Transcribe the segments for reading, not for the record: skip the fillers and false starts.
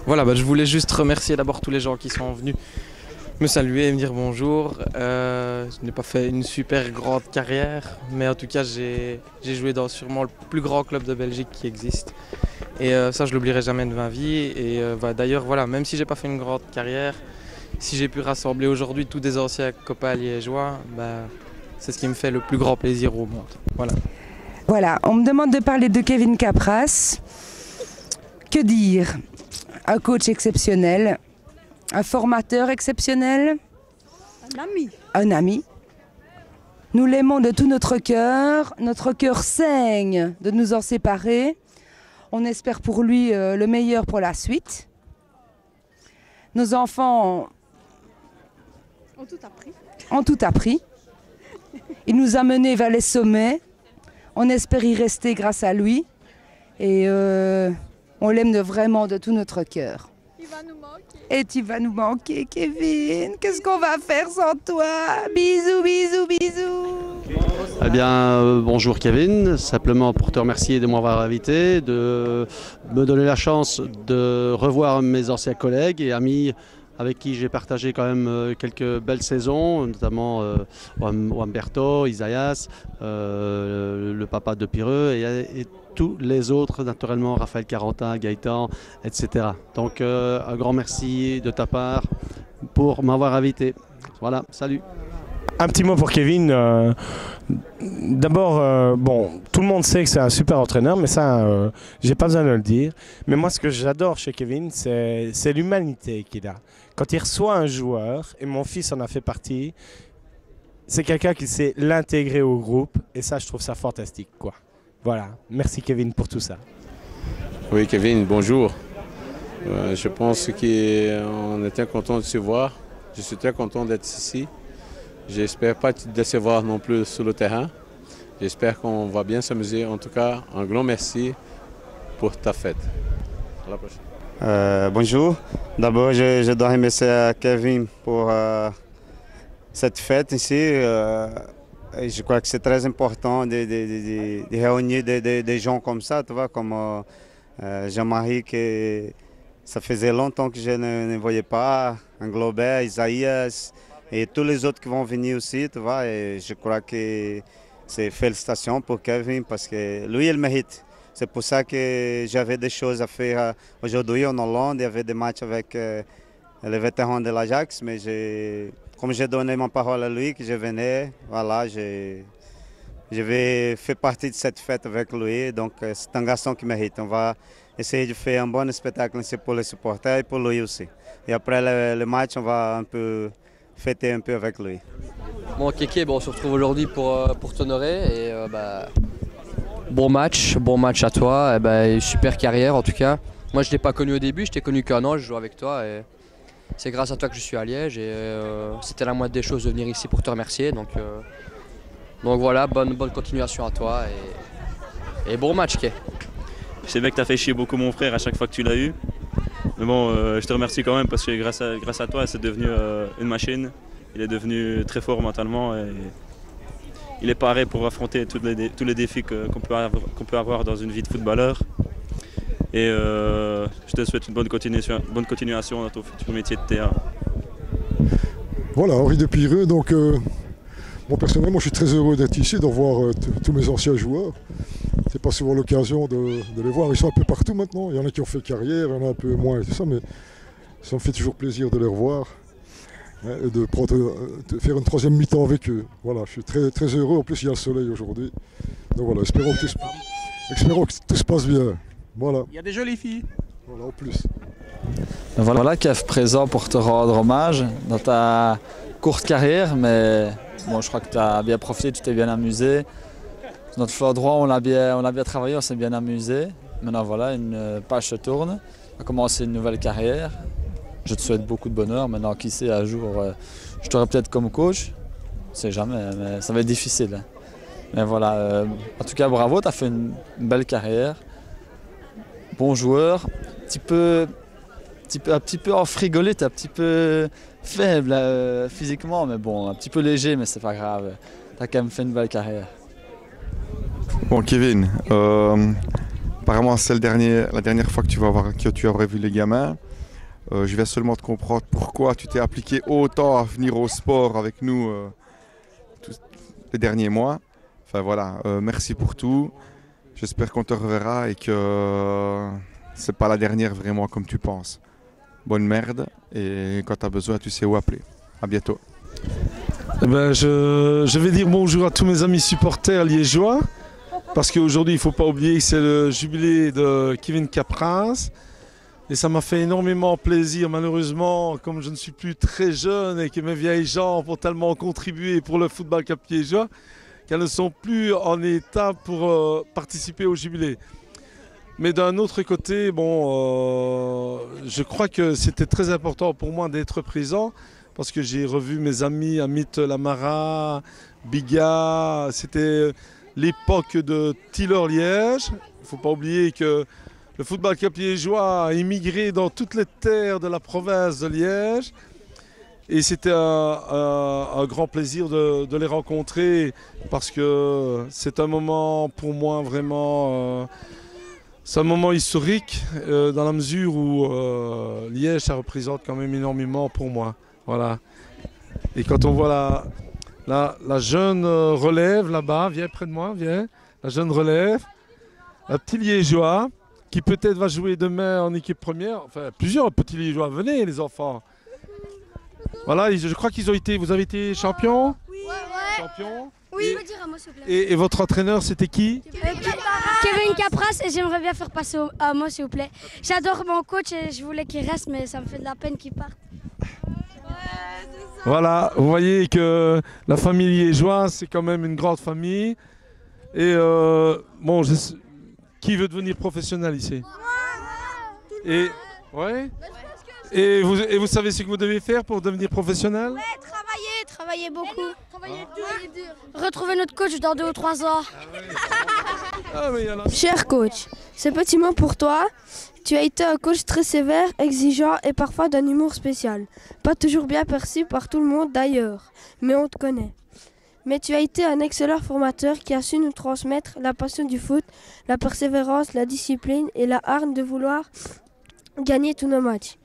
Voilà, je voulais juste remercier d'abord tous les gens qui sont venus me saluer et me dire bonjour. Je n'ai pas fait une super grande carrière, mais en tout cas j'ai joué dans sûrement le plus grand club de Belgique qui existe. Et ça je l'oublierai jamais de ma vie. Et d'ailleurs voilà, même si j'ai pas fait une grande carrière, si j'ai pu rassembler aujourd'hui tous des anciens copains liégeois, c'est ce qui me fait le plus grand plaisir au monde. Voilà. Voilà, on me demande de parler de Kevin Capras. Que dire? Un coach exceptionnel, un formateur exceptionnel, Un ami. un ami. Nous l'aimons de tout notre cœur saigne de nous en séparer. On espère pour lui le meilleur pour la suite. Nos enfants ont tout appris. Il nous a menés vers les sommets. On espère y rester grâce à lui. Et on l'aime vraiment de tout notre cœur. Il va nous manquer. Et tu vas nous manquer, Kevin. Qu'est-ce qu'on va faire sans toi? Bisous, bisous, bisous. Eh bien, bonjour Kevin. Simplement pour te remercier de m'avoir invité, de me donner la chance de revoir mes anciens collègues et amis avec qui j'ai partagé quand même quelques belles saisons, notamment Wamberto, Isaias, le papa de Pireux et tous les autres, naturellement, Raphaël Carentin, Gaëtan, etc. Donc un grand merci de ta part pour m'avoir invité. Voilà, salut. Un petit mot pour Kevin. D'abord, tout le monde sait que c'est un super entraîneur, mais ça, j'ai pas besoin de le dire. Mais moi, ce que j'adore chez Kevin, c'est l'humanité qu'il a. Quand il reçoit un joueur, et mon fils en a fait partie, c'est quelqu'un qui sait l'intégrer au groupe, et ça, je trouve ça fantastique, quoi. Voilà, merci Kevin pour tout ça. Oui, Kevin, bonjour. Je pense qu'on était content de se voir. Je suis très content d'être ici. J'espère pas te décevoir non plus sur le terrain. J'espère qu'on va bien s'amuser. En tout cas, un grand merci pour ta fête. À la prochaine. Bonjour. D'abord, je dois remercier Kevin pour cette fête ici. Je crois que c'est très important de réunir des gens comme ça, tu vois, comme Jean-Marie, que ça faisait longtemps que je ne voyais pas, Englobert, Isaïas, et tous les autres qui vont venir aussi, tu vois, et je crois que c'est félicitations pour Kevin parce que lui, il mérite. C'est pour ça que j'avais des choses à faire aujourd'hui en Hollande, il y avait des matchs avec les vétérans de l'Ajax, mais comme j'ai donné ma parole à lui que je venais, voilà, je vais faire partie de cette fête avec lui, donc c'est un garçon qui mérite. On va essayer de faire un bon spectacle ici pour les supporters et pour lui aussi. Et après le match, on va un peu fêter un peu avec lui. Bon Kéké, on se retrouve aujourd'hui pour t'honorer et bon match à toi, et super carrière en tout cas. Moi je t'ai pas connu au début, je t'ai connu qu'un an, je joue avec toi et c'est grâce à toi que je suis à Liège et c'était la moindre des choses de venir ici pour te remercier. Donc voilà, bonne continuation à toi et bon match Ké. Je sais bien que tu as fait chier beaucoup mon frère à chaque fois que tu l'as eu. Mais bon, je te remercie quand même parce que grâce à toi, c'est devenu une machine. Il est devenu très fort mentalement et il est paré pour affronter tous les défis qu'on peut avoir dans une vie de footballeur. Et je te souhaite une bonne continuation dans ton futur métier de terrain. Voilà, Henri de Pireux. Donc, personnellement, je suis très heureux d'être ici, de revoir tous mes anciens joueurs. C'est pas souvent l'occasion de les voir. Ils sont un peu partout maintenant. Il y en a qui ont fait carrière, il y en a un peu moins et tout ça, mais ça me fait toujours plaisir de les revoir. Et de faire une troisième mi-temps avec eux. Voilà, je suis très, très heureux. En plus, il y a le soleil aujourd'hui. Donc voilà, espérons que tout se passe bien. Voilà. Il y a des jolies filles. Voilà, en plus. Voilà, Kev, présent pour te rendre hommage dans ta courte carrière, mais bon, je crois que tu as bien profité, tu t'es bien amusé. Notre flanc droit, on l'a bien travaillé, on s'est bien amusé. Maintenant, voilà, une page se tourne. On a commencé une nouvelle carrière. Je te souhaite beaucoup de bonheur. Maintenant, qui sait, un jour, je t'aurai peut-être comme coach. On ne sait jamais, mais ça va être difficile. Mais voilà, en tout cas, bravo, tu as fait une belle carrière. Bon joueur. Un petit peu enfrigolé, tu es un petit peu faible physiquement, mais bon, un petit peu léger, mais c'est pas grave. Tu as quand même fait une belle carrière. Bon, Kevin, apparemment c'est la dernière fois que tu aurais vu les gamins. Je viens seulement de comprendre pourquoi tu t'es appliqué autant à venir au sport avec nous tous les derniers mois. Enfin voilà, merci pour tout. J'espère qu'on te reverra et que c'est pas la dernière vraiment comme tu penses. Bonne merde et quand tu as besoin, tu sais où appeler. À bientôt. Ben, je vais dire bonjour à tous mes amis supporters liégeois parce qu'aujourd'hui il ne faut pas oublier que c'est le jubilé de Kevin Kapras et ça m'a fait énormément plaisir. Malheureusement, comme je ne suis plus très jeune et que mes vieilles jambes ont tellement contribué pour le football cap liégeois qu'elles ne sont plus en état pour participer au jubilé. Mais d'un autre côté, bon, je crois que c'était très important pour moi d'être présent parce que j'ai revu mes amis Amit Lamara, Biga, c'était l'époque de Tiller-Liège. Il ne faut pas oublier que le football cap liégeois a immigré dans toutes les terres de la province de Liège. Et c'était un grand plaisir de les rencontrer parce que c'est un moment pour moi vraiment... c'est un moment historique dans la mesure où Liège, ça représente quand même énormément pour moi. Voilà. Et quand on voit la jeune relève là-bas, viens près de moi, viens. La jeune relève, un petit Liégeois qui peut-être va jouer demain en équipe première. Enfin, plusieurs petits Liégeois. Venez les enfants. Voilà, je crois qu'ils ont été... Vous avez été champion? Oui. Champion? Oui. Et votre entraîneur, c'était qui? Kevin Kapras, et j'aimerais bien faire passer à moi, s'il vous plaît. J'adore mon coach et je voulais qu'il reste, mais ça me fait de la peine qu'il parte. Voilà, vous voyez que la famille liégeoise, c'est quand même une grande famille. Et bon, qui veut devenir professionnel ici? Et ouais. Et vous savez ce que vous devez faire pour devenir professionnel? Ouais, travailler beaucoup. Travailler dur. Retrouver notre coach dans 2 ou 3 ans. Cher coach, ce petit mot pour toi. Tu as été un coach très sévère, exigeant et parfois d'un humour spécial. Pas toujours bien perçu par tout le monde d'ailleurs, mais on te connaît. Mais tu as été un excellent formateur qui a su nous transmettre la passion du foot, la persévérance, la discipline et la hargne de vouloir gagner tous nos matchs.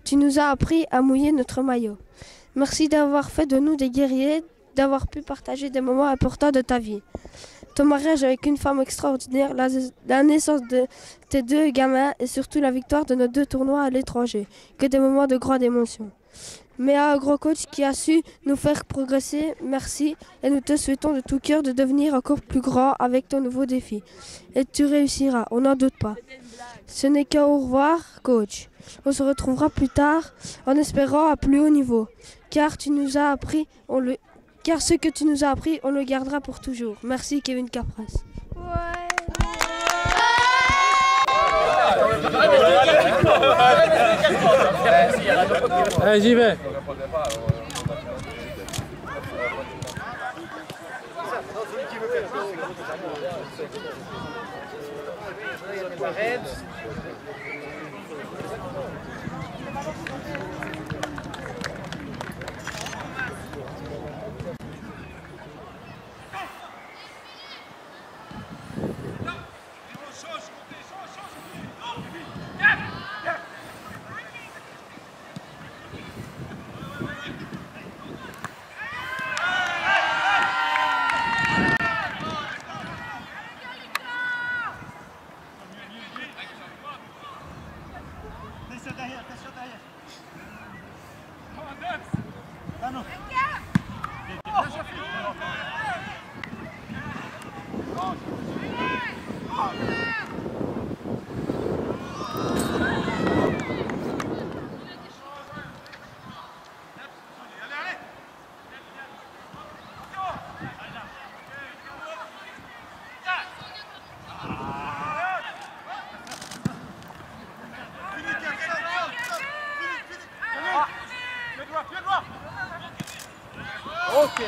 Tu nous as appris à mouiller notre maillot. Merci d'avoir fait de nous des guerriers, d'avoir pu partager des moments importants de ta vie. Ton mariage avec une femme extraordinaire, la naissance de tes 2 gamins et surtout la victoire de nos 2 tournois à l'étranger, que des moments de grande émotion. Mais à un gros coach qui a su nous faire progresser, merci et nous te souhaitons de tout cœur de devenir encore plus grand avec ton nouveau défi. Et tu réussiras, on n'en doute pas. Ce n'est qu'un au revoir, coach. On se retrouvera plus tard en espérant à plus haut niveau. Car ce que tu nous as appris, on le gardera pour toujours. Merci Kevin Kapras. Allez, j'y vais. Ok.